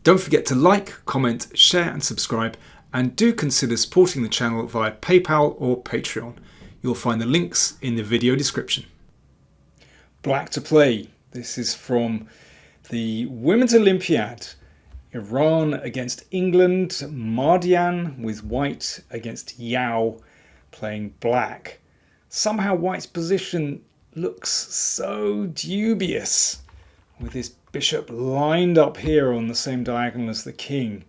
Don't forget to like, comment, share and subscribe, and do consider supporting the channel via PayPal or Patreon. You'll find the links in the video description. Black to play. This is from the Women's Olympiad. Iran against England. Mardian with white against Yao playing black. Somehow white's position looks so dubious with his bishop lined up here on the same diagonal as the king.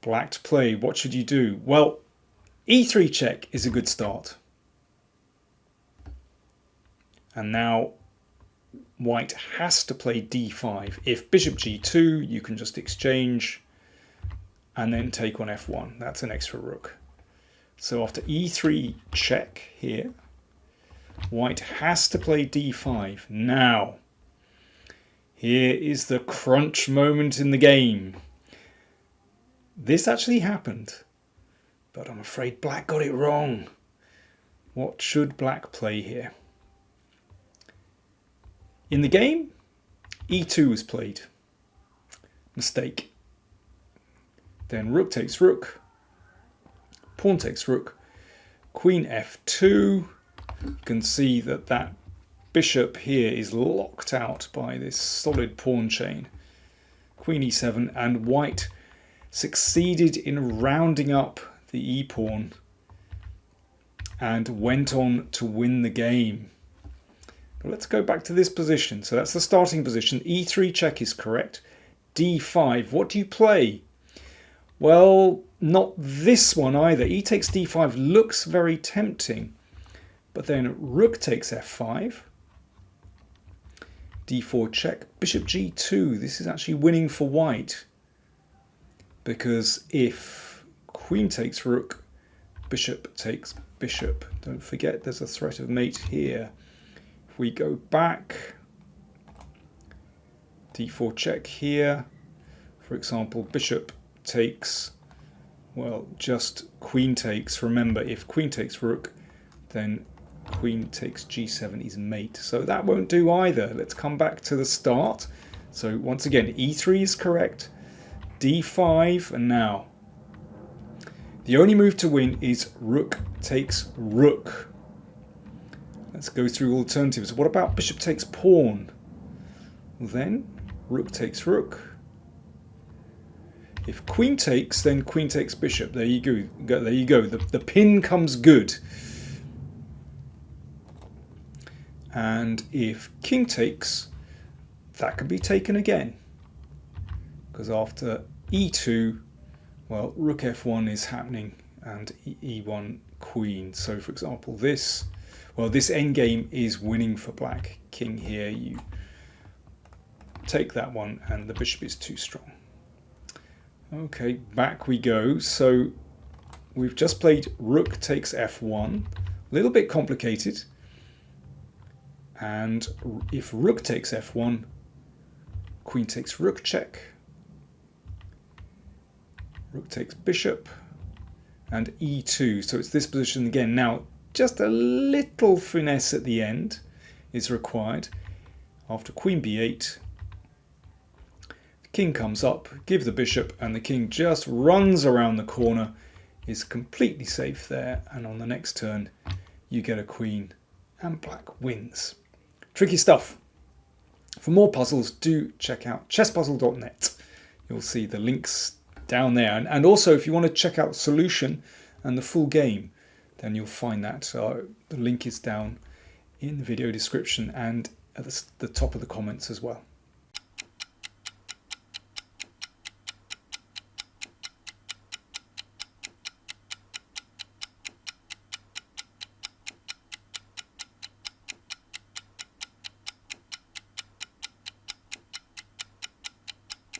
Black to play. What should you do? Well, e3 check is a good start. And now white has to play d5. If bishop g2, you can just exchange and then take on f1. That's an extra rook. So after e3 check here, white has to play d5. Now, here is the crunch moment in the game. This actually happened, but I'm afraid black got it wrong. What should black play here? In the game, e2 was played. Mistake. Then rook takes rook. Pawn takes rook. Queen f2. You can see that that bishop here is locked out by this solid pawn chain. Queen e7, and white succeeded in rounding up the e-pawn and went on to win the game. But let's go back to this position. So that's the starting position. e3 check is correct. d5. What do you play? Well, not this one either. E takes d5 looks very tempting. But then rook takes f5. d4 check. Bishop g2. This is actually winning for white. Because if queen takes rook, bishop takes bishop. Don't forget there's a threat of mate here. We go back, d4 check here, for example, bishop takes, well, just queen takes. Remember, if queen takes rook, then queen takes g7 is mate. So that won't do either. Let's come back to the start. So once again, e3 is correct, d5, and now the only move to win is rook takes rook. Let's go through alternatives. What about bishop takes pawn? Well, then rook takes rook. If queen takes, then queen takes bishop. There you go. There you go. The pin comes good. And if king takes, that can be taken again. Because after e2, well, rook f1 is happening and e1 queen. So for example, this endgame is winning for black. King here, you take that one and the bishop is too strong. Okay, back we go. So we've just played rook takes f1. A little bit complicated. And if rook takes f1, queen takes rook check. Rook takes bishop and e2. So it's this position again. Now, just a little finesse at the end is required. After queen b8, the king comes up, give the bishop, and the king just runs around the corner, is completely safe there, and on the next turn you get a queen and black wins. Tricky stuff. For more puzzles, do check out chesspuzzle.net. You'll see the links down there, and also if you want to check out the solution and the full game, then you'll find that. The link is down in the video description and at the top of the comments as well.